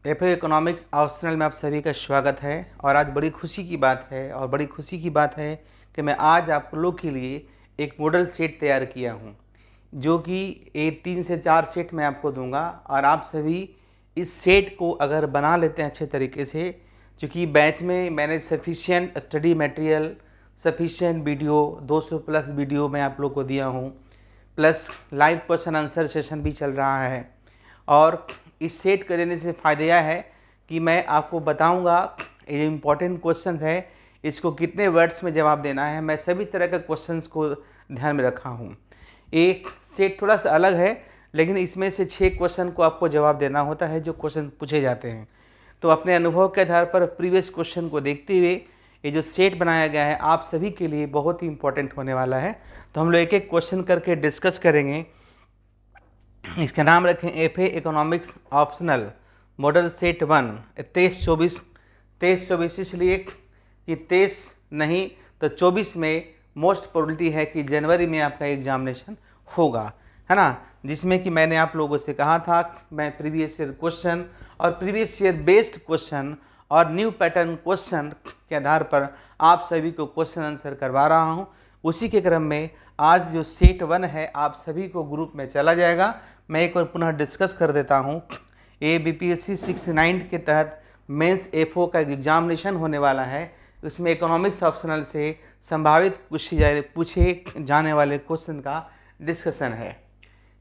FA economics optional में आप सभी का स्वागत है। और आज बड़ी खुशी की बात है कि मैं आज आप लोग के लिए एक मॉडल सेट तैयार किया हूँ, जो कि एक 3 से 4 सेट मैं आपको दूंगा। और आप सभी इस सेट को अगर बना लेते हैं अच्छे तरीके से, क्योंकि बैच में मैंने sufficient study material, sufficient video 200 plus video मैं आप लोग को दिया हूँ, plus live question answer session भी चल रहा है। और इस सेट कर देने से फ़ायदा यह है कि मैं आपको बताऊंगा ये इम्पॉर्टेंट क्वेश्चन है, इसको कितने वर्ड्स में जवाब देना है। मैं सभी तरह के क्वेश्चंस को ध्यान में रखा हूँ। एक सेट थोड़ा सा अलग है, लेकिन इसमें से 6 क्वेश्चन को आपको जवाब देना होता है जो क्वेश्चन पूछे जाते हैं। तो अपने अनुभव के आधार पर प्रीवियस क्वेश्चन को देखते हुए ये जो सेट बनाया गया है आप सभी के लिए बहुत ही इंपॉर्टेंट होने वाला है। तो हम लोग एक एक क्वेश्चन करके डिस्कस करेंगे। इसका नाम रखें FA economics optional model set 1 23-24 इसलिए कि 23 नहीं तो 24 में मोस्ट प्रोबेबिलिटी है कि जनवरी में आपका एग्जामिनेशन होगा, है ना। जिसमें कि मैंने आप लोगों से कहा था मैं प्रीवियस ईयर क्वेश्चन और प्रीवियस ईयर बेस्ड क्वेश्चन और न्यू पैटर्न क्वेश्चन के आधार पर आप सभी को क्वेश्चन आंसर करवा रहा हूं। उसी के क्रम में आज जो सेट 1 है आप सभी को ग्रुप में चला जाएगा। मैं एक बार पुनः डिस्कस कर देता हूं। ए बीपीएससी 69 के तहत मेंस एफओ का एग्जामिनेशन होने वाला है। उसमें इकोनॉमिक्स ऑप्शनल से संभावित पूछे जाने वाले क्वेश्चन का डिस्कशन है।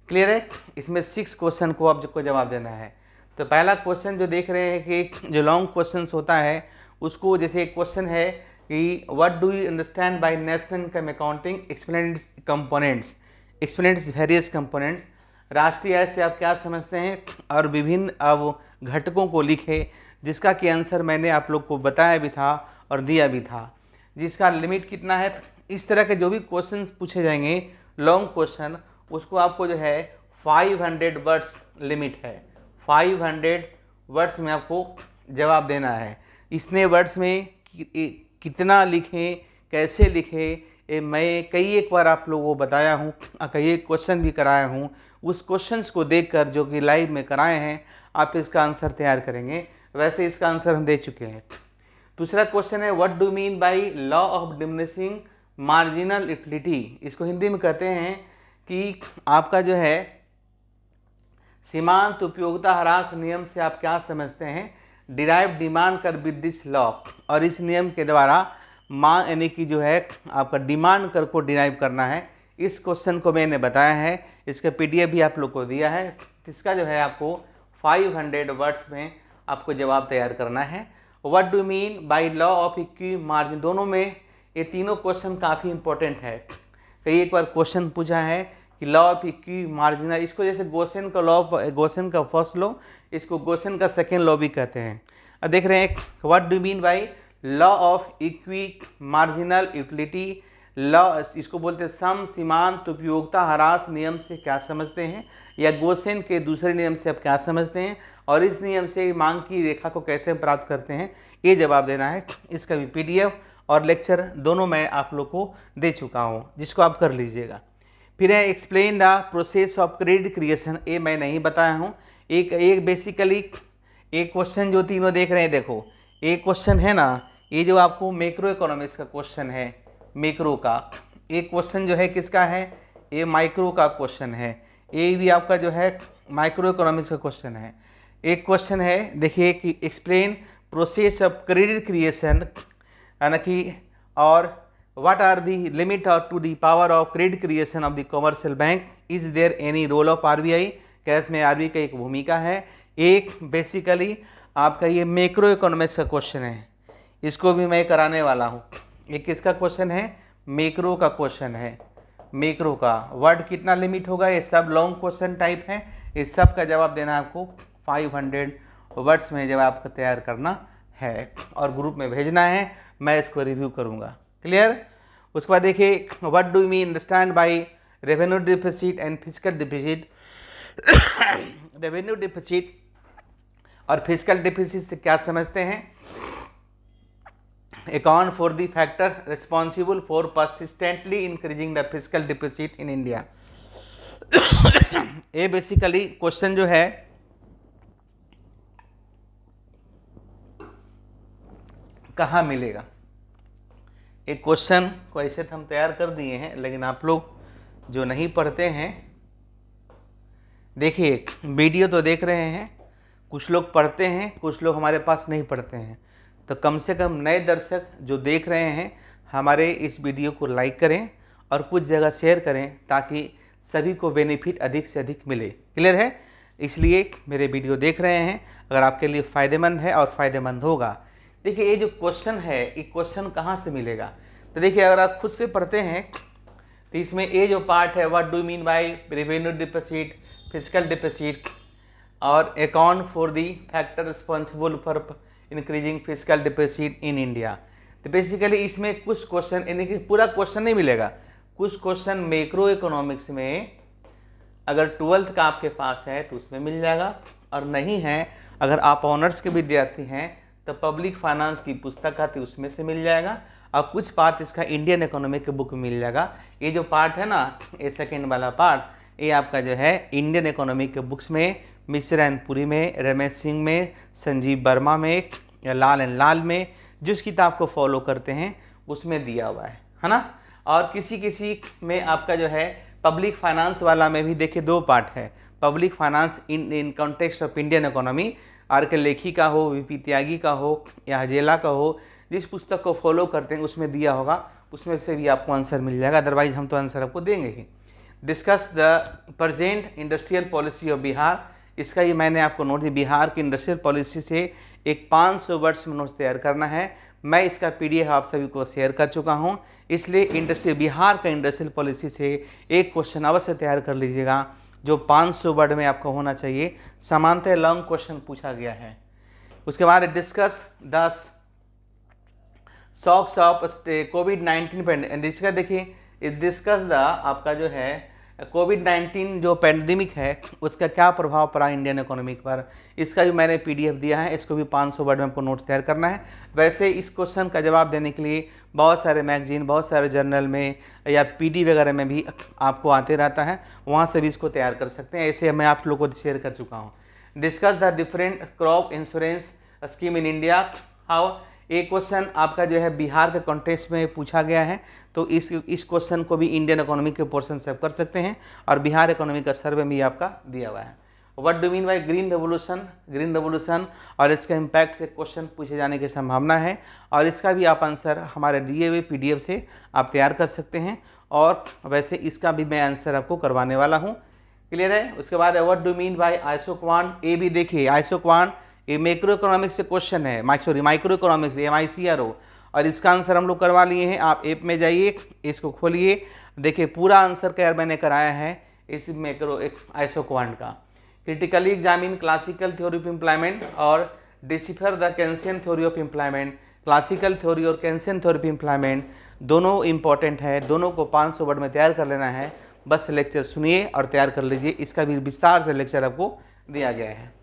क्लियर है। इसमें 6 क्वेश्चन को आपको जवाब देना है। तो पहला क्वेश्चन जो देख रहे हैं कि जो लॉन्ग क्वेश्चन होता है उसको, जैसे एक क्वेश्चन है कि what do you understand by national income accounting, explain it's components, explain its various components. राष्ट्रीय आय से आप क्या समझते हैं और विभिन्न अब घटकों को लिखे, जिसका कि आंसर मैंने आप लोग को बताया भी था और दिया भी था। जिसका लिमिट कितना है, इस तरह के जो भी क्वेश्चंस पूछे जाएंगे लॉन्ग क्वेश्चन, उसको आपको जो है 500 वर्ड्स लिमिट है। 500 वर्ड्स में आपको जवाब देना है। इतने वर्ड्स में कितना लिखें, कैसे लिखें, मैं कई एक बार आप लोगों को बताया हूँ, कई एक क्वेश्चन भी कराया हूँ। उस क्वेश्चंस को देखकर जो कि लाइव में कराए हैं आप इसका आंसर तैयार करेंगे। वैसे इसका आंसर हम दे चुके हैं। दूसरा क्वेश्चन है what do mean by law of diminishing marginal utility. इसको हिंदी में कहते हैं कि आपका जो है सीमांत उपयोगिता ह्रास नियम से आप क्या समझते हैं। डिराइव डिमांड कर विद दिस लॉ, और इस नियम के द्वारा मांग यानी कि जो है आपका डिमांड कर को डिराइव करना है। इस क्वेश्चन को मैंने बताया है, इसका पीडीएफ भी आप लोग को दिया है। इसका जो है आपको 500 वर्ड्स में आपको जवाब तैयार करना है। What do mean by law of equi margin, दोनों में ये तीनों क्वेश्चन काफ़ी इंपॉर्टेंट है। कई एक बार क्वेश्चन पूछा है कि लॉ ऑफ इक्वी मार्जिनल, इसको जैसे गोसेन का लॉ, गोसेन का फर्स्ट लॉ, इसको गोसेन का सेकेंड लॉ भी कहते हैं। अब देख रहे हैं what do mean by law of equi marginal utility. Law इसको बोलते हैं सम सीमांत उपयोगिता ह्रास नियम से क्या समझते हैं, या गोसेन के दूसरे नियम से आप क्या समझते हैं, और इस नियम से मांग की रेखा को कैसे प्राप्त करते हैं, ये जवाब देना है। इसका भी पीडीएफ और लेक्चर दोनों मैं आप लोग को दे चुका हूँ, जिसको आप कर लीजिएगा। फिर है explain the process of credit creation, ये मैं नहीं बताया हूँ। एक बेसिकली एक क्वेश्चन जो तीनों देख रहे हैं, देखो एक क्वेश्चन है ना, ये जो आपको मैक्रो इकोनॉमिक्स का क्वेश्चन है, मैक्रो का एक क्वेश्चन जो है किसका है, ये माइक्रो का क्वेश्चन है। ये भी आपका जो है माइक्रो इकोनॉमिक्स का क्वेश्चन है। एक क्वेश्चन है देखिए कि explain process of credit creation, है ना कि, और what are the limit or to the power of credit creation of the commercial bank, is there any role of RBI, cash में आरबीआई का एक भूमिका है। एक बेसिकली आपका ये मैक्रो इकोनॉमिक्स का क्वेश्चन है, इसको भी मैं कराने वाला हूँ। ये किसका क्वेश्चन है, मैक्रो का क्वेश्चन है। मैक्रो का वर्ड कितना लिमिट होगा, ये सब लॉन्ग क्वेश्चन टाइप है। इस सब का जवाब देना आपको 500 वर्ड्स में जवाब आपको तैयार करना है और ग्रुप में भेजना है। मैं इसको रिव्यू करूँगा। क्लियर। उसके बाद देखिए what do mean understand by revenue deficit and physical deficit. Revenue deficit और फिजिकल डिफिसिट से क्या समझते हैं। Account for the factor responsible for persistently increasing the physical deficit in India. ये बेसिकली क्वेश्चन जो है कहाँ मिलेगा। एक क्वेश्चन को ऐसे तो हम तैयार कर दिए हैं, लेकिन आप लोग जो नहीं पढ़ते हैं, देखिए वीडियो तो देख रहे हैं, कुछ लोग पढ़ते हैं, कुछ लोग हमारे पास नहीं पढ़ते हैं, तो कम से कम नए दर्शक जो देख रहे हैं हमारे इस वीडियो को लाइक करें और कुछ जगह शेयर करें, ताकि सभी को बेनिफिट अधिक से अधिक मिले। क्लियर है? इसलिए मेरे वीडियो देख रहे हैं, अगर आपके लिए फ़ायदेमंद है और फ़ायदेमंद होगा। देखिए ये जो क्वेश्चन है, ये क्वेश्चन कहाँ से मिलेगा, तो देखिए अगर आप खुद से पढ़ते हैं तो इसमें ये जो पार्ट है, what do mean by revenue deposit, physical deposit और account for the factor responsible for increasing physical deposit in India. तो बेसिकली इसमें कुछ क्वेश्चन, यानी कि पूरा क्वेश्चन नहीं मिलेगा, कुछ क्वेश्चन मैक्रो इकोनॉमिक्स में अगर 12th का आपके पास है तो उसमें मिल जाएगा, और नहीं है अगर आप ऑनर्स के विद्यार्थी हैं तो पब्लिक फाइनेंस की पुस्तक आती है उसमें से मिल जाएगा, और कुछ पार्ट इसका इंडियन इकोनॉमी के बुक में मिल जाएगा। ये जो पार्ट है ना, ये सेकेंड वाला पार्ट, ये आपका जो है इंडियन इकोनॉमी के बुक्स में मिश्रा एंड पुरी में, रमेश सिंह में, संजीव वर्मा में या लाल एंड लाल में, जिस किताब को फॉलो करते हैं उसमें दिया हुआ है ना। और किसी किसी में आपका जो है पब्लिक फाइनेंस वाला में भी देखिए 2 पार्ट है, public finance in context of Indian economy, R K Lekhi का हो, वीपी त्यागी का हो या हजेला का हो, जिस पुस्तक को फॉलो करते हैं उसमें दिया होगा, उसमें से भी आपको आंसर मिल जाएगा, अदरवाइज हम तो आंसर आपको देंगे ही। Discuss the present industrial policy of Bihar, इसका ये मैंने आपको नोट दिया, बिहार की इंडस्ट्रियल पॉलिसी से एक 500 वर्ड्स में नोट्स तैयार करना है। मैं इसका PDF आप सभी को शेयर कर चुका हूँ, इसलिए बिहार का इंडस्ट्रियल पॉलिसी से एक क्वेश्चन अवश्य तैयार कर लीजिएगा, जो 500 वर्ड में आपका होना चाहिए। सामान्यतः लॉन्ग क्वेश्चन पूछा गया है। उसके बाद डिस्कस द शॉक्स ऑफ कोविड-19 पेंडेमिक, इसका देखिए डिस्कस द आपका जो है कोविड-19 जो पेंडेमिक है उसका क्या प्रभाव पड़ा इंडियन इकोनॉमी पर, इसका भी मैंने PDF दिया है, इसको भी 500 वर्ड में आपको नोट्स तैयार करना है। वैसे इस क्वेश्चन का जवाब देने के लिए बहुत सारे मैगजीन, बहुत सारे जर्नल में या PD वगैरह में भी आपको आते रहता है, वहाँ से भी इसको तैयार कर सकते हैं, ऐसे मैं आप लोगों को शेयर कर चुका हूँ। Discuss the different crop insurance scheme in India how, एक क्वेश्चन आपका जो है बिहार के कॉन्टेक्स्ट में पूछा गया है, तो इस क्वेश्चन को भी इंडियन इकोनॉमी के पोर्शन से आप कर सकते हैं, और बिहार इकोनॉमी का सर्वे भी आपका दिया हुआ है। What do mean by green revolution, green revolution और इसका इम्पैक्ट से क्वेश्चन पूछे जाने की संभावना है, और इसका भी आप आंसर हमारे दिए हुए PDF से आप तैयार कर सकते हैं, और वैसे इसका भी मैं आंसर आपको करवाने वाला हूँ। क्लियर है? उसके बाद व्हाट डू मीन बाय आइसोक्वान, ये भी देखिए आइसोक्वान ये मैक्रो इकोनॉमिक्स से क्वेश्चन है, माइक्रो इकोनॉमिक्स MICRO, और इसका आंसर हम लोग करवा लिए हैं। आप ऐप में जाइए, इसको खोलिए, देखिए पूरा आंसर क्या मैंने कराया है इस मैक्रो आइसोक्वान का। Critically examine classical theory of employment और decipher the Keynesian theory of employment, classical theory और केंसियन थ्योरी ऑफ एम्प्लॉयमेंट दोनों इंपॉर्टेंट है, दोनों को 500 वर्ड में तैयार कर लेना है। बस लेक्चर सुनिए और तैयार कर लीजिए, इसका भी विस्तार से लेक्चर आपको दिया गया है।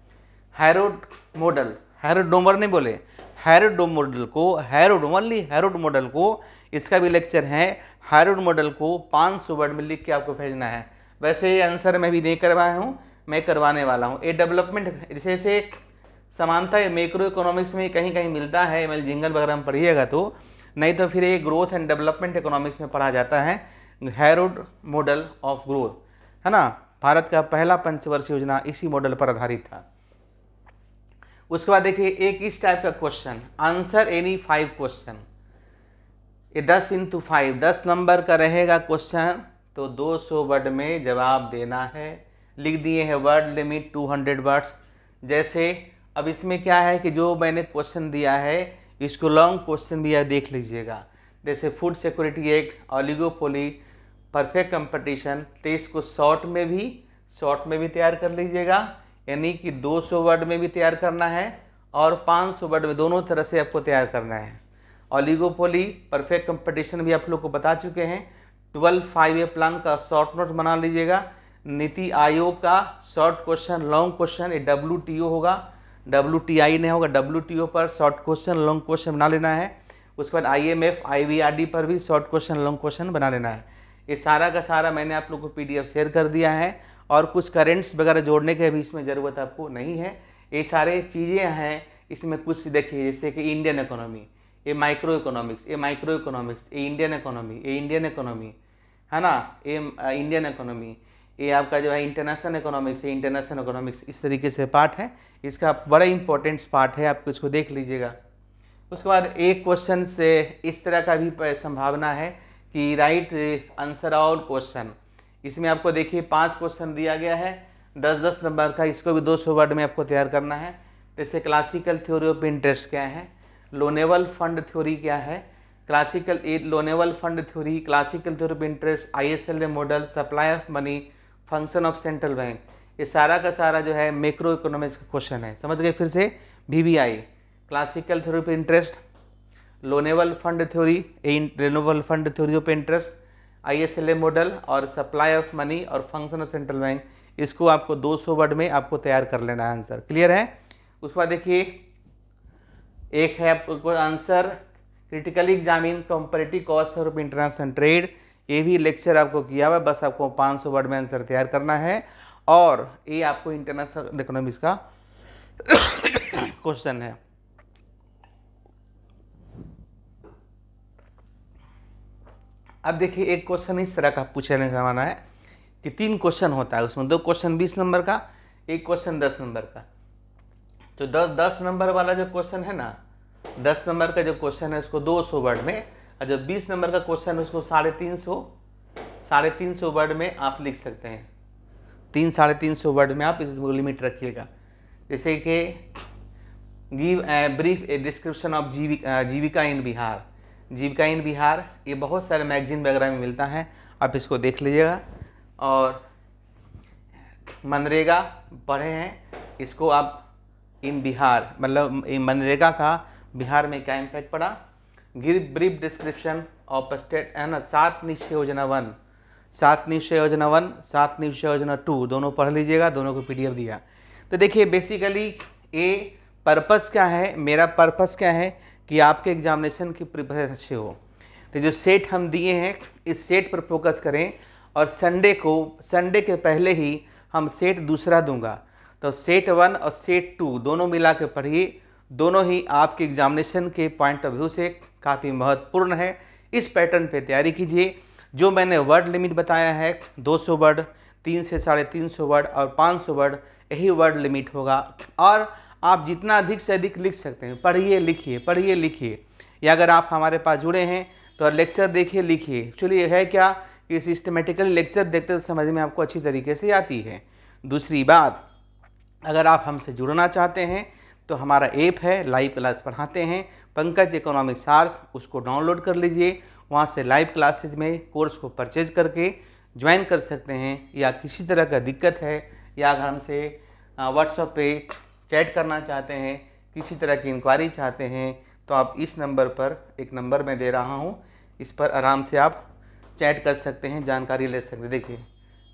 हैरोड मॉडल, हैरोड डोमर नहीं बोले, हैरोड मॉडल को, हैरोड मॉडल को, इसका भी लेक्चर है। हैरोड मॉडल को 500 वर्ड में लिख के आपको भेजना है। वैसे ये आंसर मैं भी नहीं करवाया हूँ, मैं करवाने वाला हूँ। ये डेवलपमेंट जैसे समानता ये मैक्रो इकोनॉमिक्स में कहीं कहीं मिलता है, मैं जिंगल वगैरह में पढ़िएगा तो, नहीं तो फिर ये ग्रोथ एंड डेवलपमेंट इकोनॉमिक्स में पढ़ा जाता है। हैरोड मॉडल ऑफ ग्रोथ है ना, भारत का पहला पंचवर्षीय योजना इसी मॉडल पर आधारित था। उसके बाद देखिए एक इस टाइप का क्वेश्चन, आंसर एनी 5 क्वेश्चन, ये 10 × 5 10 नंबर का रहेगा क्वेश्चन, तो 200 वर्ड में जवाब देना है। लिख दिए हैं वर्ड लिमिट 200 वर्ड्स। जैसे अब इसमें क्या है कि जो मैंने क्वेश्चन दिया है इसको लॉन्ग क्वेश्चन भी आप देख लीजिएगा, जैसे food security act, oligopoly, perfect competition, तो इसको शॉर्ट में भी तैयार कर लीजिएगा, यानी कि 200 वर्ड में भी तैयार करना है और 500 वर्ड में, दोनों तरह से आपको तैयार करना है। ऑलिगोपोली, परफेक्ट कंपटीशन भी आप लोग को बता चुके हैं। 12 5A प्लान का शॉर्ट नोट बना लीजिएगा। नीति आयोग का शॉर्ट क्वेश्चन लॉन्ग क्वेश्चन, ये WTO होगा, WTI नहीं होगा, WTO पर शॉर्ट क्वेश्चन लॉन्ग क्वेश्चन बना लेना है। उसके बाद IMF IBRD पर भी शॉर्ट क्वेश्चन लॉन्ग क्वेश्चन बना लेना है। ये सारा का सारा मैंने आप लोग को PDF शेयर कर दिया है, और कुछ करेंट्स वगैरह जोड़ने के भी इसमें ज़रूरत आपको नहीं है। ये सारे चीज़ें हैं इसमें। कुछ देखिए जैसे कि इंडियन इकोनॉमी, ए माइक्रो इकोनॉमिक्स, ए माइक्रो इकोनॉमिक्स, ए इंडियन इकोनॉमी, ए इंडियन इकोनॉमी, है ना, ए इंडियन इकोनॉमी, ये आपका जो है इंटरनेशनल इकोनॉमिक्स, ये इंटरनेशनल इकोनॉमिक्स, इस तरीके से पार्ट है। इसका बड़ा इंपॉर्टेंट पार्ट है, आपको इसको देख लीजिएगा। उसके बाद एक क्वेश्चन से इस तरह का भी संभावना है कि राइट आंसर और क्वेश्चन, इसमें आपको देखिए 5 क्वेश्चन दिया गया है 10-10 नंबर का, इसको भी 200 वर्ड में आपको तैयार करना है। जैसे क्लासिकल थ्योरी ऑफ इंटरेस्ट क्या है, लोनेबल फंड थ्योरी क्या है, classical loanable fund theory, classical theory of interest, ISLA model, supply of money, function of central bank, ये सारा का सारा जो है मैक्रो इकोनॉमिक्स का क्वेश्चन है। समझ गए? फिर से VBI, classical theory of interest, loanable fund theory, renewable fund theory of interest, ISLA model और सप्लाई ऑफ मनी और फंक्शन ऑफ सेंट्रल बैंक, इसको आपको 200 वर्ड में आपको तैयार कर लेना है आंसर। क्लियर है? उसके बाद देखिए एक है आपको answer critically examine comparative cost of international trade, ये भी लेक्चर आपको किया हुआ है, बस आपको 500 वर्ड में आंसर तैयार करना है। और ये आपको इंटरनेशनल इकोनॉमिक्स का क्वेश्चन है। अब देखिए एक क्वेश्चन इस तरह का पूछने का माना है कि 3 क्वेश्चन होता है, उसमें 2 क्वेश्चन 20 नंबर का, एक क्वेश्चन 10 नंबर का। तो 10 नंबर वाला जो क्वेश्चन है ना, 10 नंबर का जो क्वेश्चन है उसको 200 वर्ड में, और जो 20 नंबर का क्वेश्चन है उसको 350 वर्ड में आप लिख सकते हैं। 300-350 वर्ड में आप इसको लिमिट रखिएगा। जैसे कि give brief a description of Jeevika in Bihar, Jeevika in Bihar ये बहुत सारे मैगजीन वगैरह में मिलता है, आप इसको देख लीजिएगा। और मनरेगा पढ़े हैं, इसको आप इन बिहार मतलब मनरेगा का बिहार में क्या इम्पैक्ट पड़ा, give brief description of state, है ना, 7 निश्चय योजना 1, 7 निश्चय योजना 1, 7 निश्चय योजना 2, दोनों पढ़ लीजिएगा, दोनों को PDF दिया। तो देखिए बेसिकली ये पर्पस क्या है, मेरा पर्पस क्या है कि आपके एग्जामिनेशन की प्रिपरेशन अच्छे हो। तो जो सेट हम दिए हैं इस सेट पर फोकस करें, और संडे के पहले ही हम सेट दूसरा दूंगा, तो सेट 1 और सेट 2 दोनों मिला के पढ़िए, दोनों ही आपके एग्जामिनेशन के पॉइंट ऑफ व्यू से काफ़ी महत्वपूर्ण है। इस पैटर्न पे तैयारी कीजिए। जो मैंने वर्ड लिमिट बताया है 200 वर्ड, 300 से 350 वर्ड और 500 वर्ड, यही वर्ड लिमिट होगा। और आप जितना अधिक से अधिक लिख सकते हैं, पढ़िए लिखिए, पढ़िए लिखिए। या अगर आप हमारे पास जुड़े हैं तो लेक्चर देखिए लिखिए। एक्चुअली है क्या कि सिस्टमेटिकली लेक्चर देखते तो समझ में आपको अच्छी तरीके से आती है। दूसरी बात, अगर आप हमसे जुड़ना चाहते हैं तो हमारा ऐप है, लाइव क्लास पढ़ाते हैं, पंकज इकोनॉमिक सार्स, उसको डाउनलोड कर लीजिए। वहाँ से लाइव क्लासेज में कोर्स को परचेज करके ज्वाइन कर सकते हैं। या किसी तरह का दिक्कत है, या अगर हमसे व्हाट्सएप पे चैट करना चाहते हैं, किसी तरह की इंक्वायरी चाहते हैं, तो आप इस नंबर पर, एक नंबर मैं दे रहा हूँ, इस पर आराम से आप चैट कर सकते हैं, जानकारी ले सकते हैं। देखिए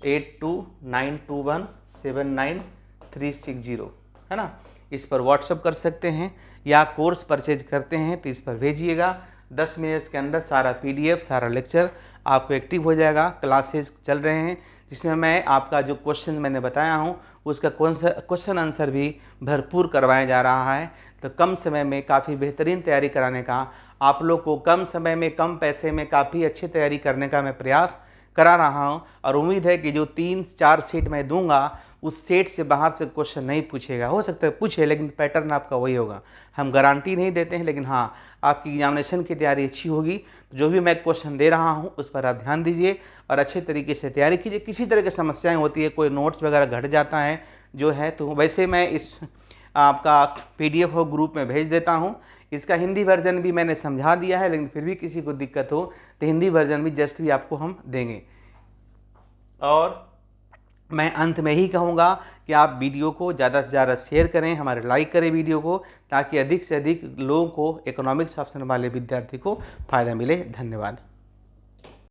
8292179360 है ना, इस पर व्हाट्सअप कर सकते हैं। या कोर्स परचेज करते हैं तो इस पर भेजिएगा। 10 मिनट के अंदर सारा PDF, सारा लेक्चर आपको एक्टिव हो जाएगा। क्लासेस चल रहे हैं जिसमें मैं आपका जो क्वेश्चन मैंने बताया हूँ उसका क्वेश्चन आंसर भी भरपूर करवाया जा रहा है। तो कम समय में काफ़ी बेहतरीन तैयारी कराने का, आप लोग को कम समय में कम पैसे में काफ़ी अच्छी तैयारी करने का मैं प्रयास करा रहा हूं। और उम्मीद है कि जो 3-4 सेट मैं दूंगा उस सेट से बाहर से क्वेश्चन नहीं पूछेगा। हो सकता है पूछे, लेकिन पैटर्न आपका वही होगा। हम गारंटी नहीं देते हैं, लेकिन हाँ, आपकी एग्जामिनेशन की तैयारी अच्छी होगी। जो भी मैं क्वेश्चन दे रहा हूँ उस पर आप ध्यान दीजिए और अच्छे तरीके से तैयारी कीजिए। किसी तरह की समस्याएँ होती है, कोई नोट्स वगैरह घट जाता है जो है, तो वैसे मैं इस आपका PDF हो ग्रुप में भेज देता हूँ। इसका हिंदी वर्जन भी मैंने समझा दिया है, लेकिन फिर भी किसी को दिक्कत हो तो हिंदी वर्जन भी जस्ट भी आपको हम देंगे। और मैं अंत में ही कहूँगा कि आप वीडियो को ज़्यादा से ज़्यादा शेयर करें, हमारे लाइक करें वीडियो को, ताकि अधिक से अधिक लोगों को, इकोनॉमिक्स ऑप्शन वाले विद्यार्थी को फ़ायदा मिले। धन्यवाद।